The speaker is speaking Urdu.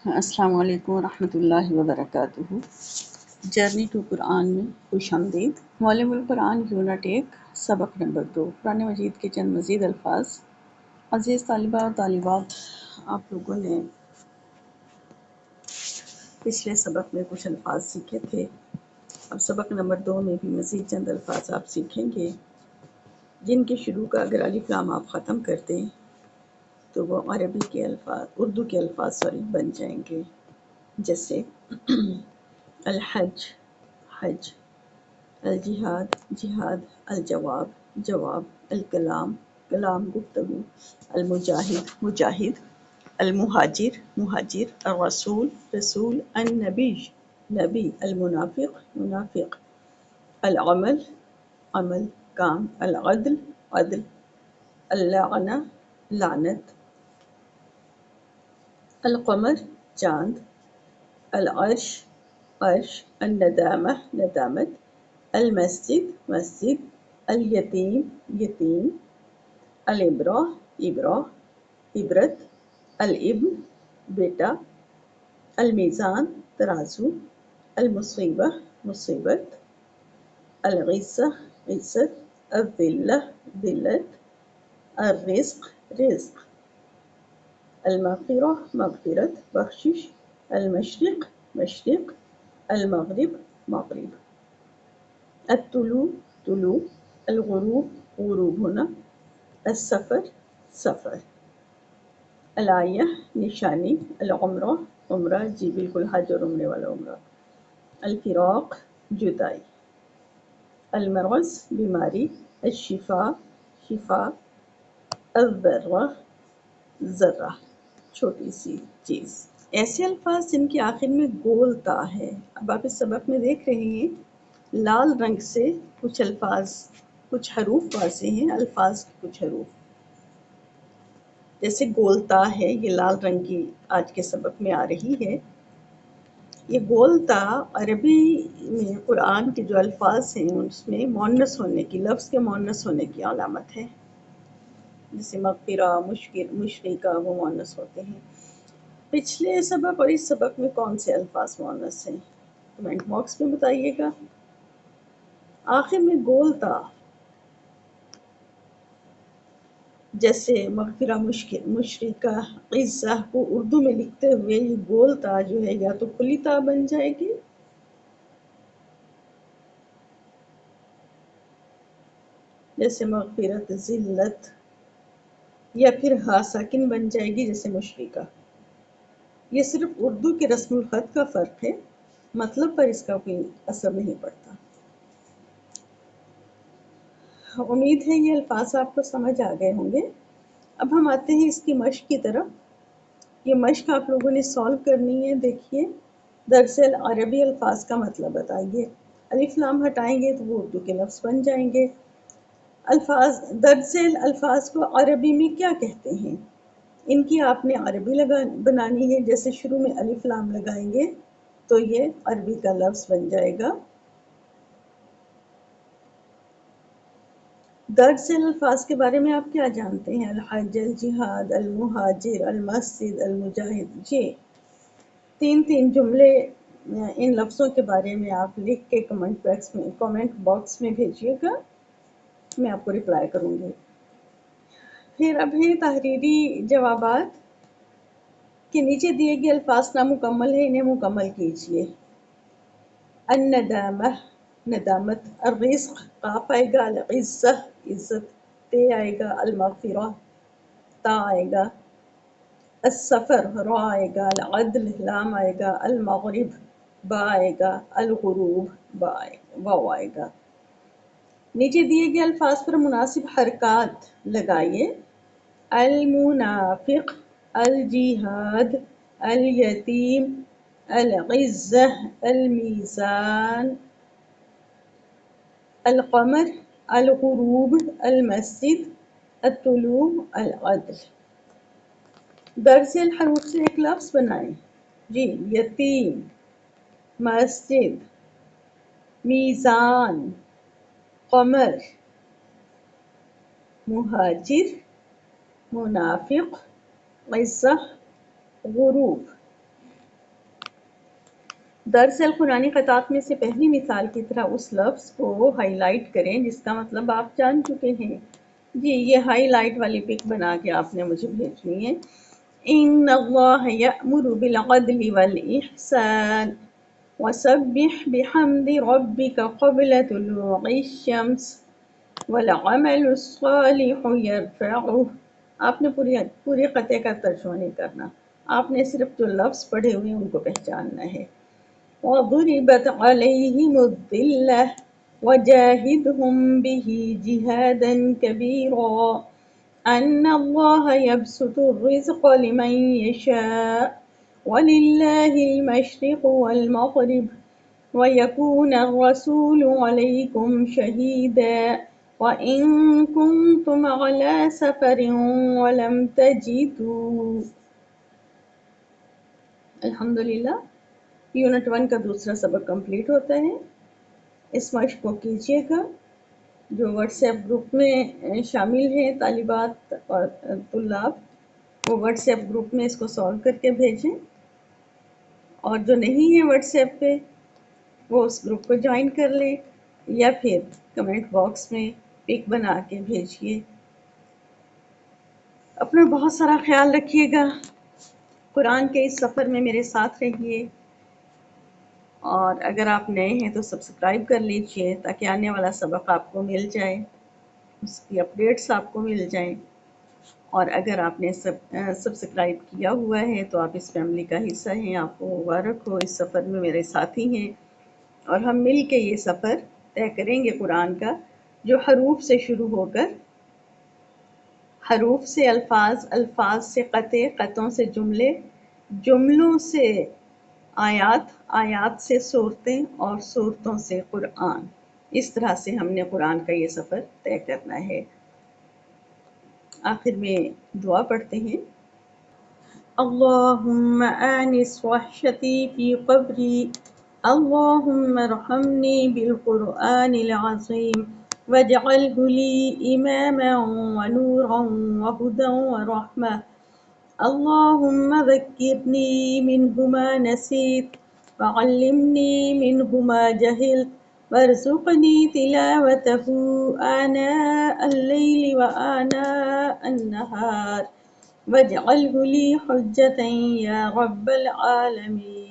السلام علیکم ورحمۃ اللہ وبرکاتہ۔ جرنی ٹو قرآن میں خوش آمدید۔ معلم القرآن یونٹ 1 سبق نمبر 2 قرآن مجید کے چند مزید الفاظ۔ عزیز طالبہ اور طالبات، آپ لوگوں نے پچھلے سبق میں کچھ الفاظ سیکھے تھے، اب سبق نمبر 2 میں بھی مزید چند الفاظ آپ سیکھیں گے جن کے شروع کا اگر الف لام آپ ختم کر دیں تو وہ عربی کے الفاظ، اردو کے الفاظ بن جائیں گے، جیسے الحج حج، الجہاد جہاد، الجواب جواب، الکلام کلام گفتگو، المجاہد مجاہد، المہاجر مہاجر، الرسول رسول، النبی نبی، المنافق منافق، العمل عمل کام، العدل عدل، اللعنہ لعنت، القمر چاند، العرش عرش، الندامہ ندامت، المسجد مسجد، الیتیم یتیم، الابرہ ابرہ عبرت، الابن بیٹا، المیزان ترازو، المصیبہ مصیبت، العزہ عزت، الذلہ ذلت، الرزق رزق، المغفرہ مغفرت بخشش، المشرق مشرق، المغرب مغرب، الطلوع طلوع، الغروب غروب ہونا، السفر سفر، الآیہ نشانی، العمرہ عمرہ، جی بالکل حج اور عمرے والا عمرہ، الفراق جدائی، المرض بیماری، الشفاء شفا، الذرہ ذرہ چھوٹی سی چیز۔ ایسے الفاظ جن کے آخر میں گول تا ہے، اب آپ اس سبق میں دیکھ رہے ہیں لال رنگ سے کچھ الفاظ، کچھ حروف واضح ہیں، الفاظ کے کچھ حروف، جیسے گول تا ہے، یہ لال رنگ کی آج کے سبق میں آ رہی ہے۔ یہ گول تا عربی میں قرآن کے جو الفاظ ہیں اس میں مؤنث ہونے کی، لفظ کے مؤنث ہونے کی علامت ہے، جیسے مغفرہ مشرکہ وہ مؤنث ہوتے ہیں۔ پچھلے سبق اور اس سبق میں کون سے الفاظ مؤنث ہیں؟ کمنٹ باکس میں بتائیے گا۔ آخر میں گول تا، جیسے مغفرہ مشرکہ عزہ کو اردو میں لکھتے ہوئے یہ گول تا جو ہے یا تو کھلی تا بن جائے گی جیسے مغفرت ذلت، یا پھر ہا ساکن بن جائے گی جیسے مشرکہ۔ یہ صرف اردو کے رسم الخط کا فرق ہے، مطلب پر اس کا کوئی اثر نہیں پڑتا۔ امید ہے یہ الفاظ آپ کو سمجھ آ گئے ہوں گے۔ اب ہم آتے ہیں اس کی مشق کی طرف۔ یہ مشق آپ لوگوں نے سالو کرنی ہے۔ دیکھیے، دراصل عربی الفاظ کا مطلب بتائیے، الف لام ہٹائیں گے تو وہ اردو کے لفظ بن جائیں گے۔ الفاظ دراصل الفاظ کو عربی میں کیا کہتے ہیں، ان کی آپ نے عربی بنانی ہے۔ جیسے شروع میں الف لام لگائیں گے تو یہ عربی کا لفظ بن جائے گا۔ دراصل الفاظ کے بارے میں آپ کیا جانتے ہیں؟ الحج، الجہاد، المہاجر، المسجد، المجاہد، یہ تین جملے ان لفظوں کے بارے میں آپ لکھ کے کمنٹ باکس میں بھیجیے گا، میں آپ کو رپلائی کروں گی۔ پھر اب ہیں تحریری جوابات کے نیچے دیے گئے الفاظ نامکمل ہیں، انہیں مکمل کیجیے۔ الندامہ ندامت، الرزق قاف آئے گا، العزہ عزت تے آئے گا، المغفرہ تا آئے گا، السفر را آئے گا، العدل لام آئے گا، المغرب با آئے گا، الغروب واو آئے گا۔ نیچے دیے گئے الفاظ پر مناسب حرکات لگائیے۔ المنافق، الجہاد، الیتیم، العزہ، المیزان، القمر، الغروب، المسجد، الطلوع، العدل۔ دراصل حروف سے ایک لفظ بنائیں۔ جی، یتیم، مسجد، میزان، قمر، مہاجر، منافق، عزہ، غروب۔ دراصل قرآنی قطعات میں سے پہلی مثال کی طرح اس لفظ کو ہائی لائٹ کریں جس کا مطلب آپ جان چکے ہیں. جی یہ ہائی لائٹ والی پک بنا کے آپ نے مجھے بھیجنی ہے. ان اللہ یأمر بالعدل والإحسان وسبح بحمد ربك قبل طلوع الشمس والعمل الصالح يرفعه. آپ نے پورے قطعے کا ترجمہ نہیں کرنا، آپ نے صرف جو لفظ پڑھے ہوئے ان کو پہچاننا ہے. وضربت عليهم الذلة وجاهدهم به جهادا كبيرا أن الله يبسط الرزق لمن يشاء ولله المشرق والمغرب ويكون الرسول عليكم شهيدا وإن كنتم على سفر ولم تجدوا. الحمدللہ یونٹ 1 کا دوسرا سبق کمپلیٹ ہوتا ہے. اس مشق کو کیجیے گا. جو واٹس ایپ گروپ میں شامل ہیں طالبات اور طلاب وہ واٹس ایپ گروپ میں اس کو سالو کر کے بھیجیں، اور جو نہیں ہے واٹس ایپ پہ وہ اس گروپ کو جوائن کر لیں یا پھر کمنٹ باکس میں پک بنا کے بھیجیے. اپنا بہت سارا خیال رکھیے گا. قرآن کے اس سفر میں میرے ساتھ رہیے، اور اگر آپ نئے ہیں تو سبسکرائب کر لیجئے تاکہ آنے والا سبق آپ کو مل جائے، اس کی اپڈیٹس آپ کو مل جائیں. اور اگر آپ نے سبسکرائب کیا ہوا ہے تو آپ اس فیملی کا حصہ ہیں، آپ کو مبارک ہو. اس سفر میں میرے ساتھی ہیں اور ہم مل کے یہ سفر طے کریں گے قرآن کا، جو حروف سے شروع ہو کر حروف سے الفاظ، الفاظ سے قطعے، قطعوں سے جملے، جملوں سے آیات، آیات سے صورتیں اور صورتوں سے قرآن. اس طرح سے ہم نے قرآن کا یہ سفر طے کرنا ہے. آخر میں دعا پڑھتے ہیں. اللہم آنس وحشتی فی قبری، اللہم ارحمنی بالقرآن العظیم واجعلہ لی اماما ونورا وہدا ورحمہ. اللهم ذكرني منه ما نسيت وعلمني منه ما جهلت وارزقني تلاوته آناء الليل وآناء النهار واجعله لي حجة يا رب العالمين.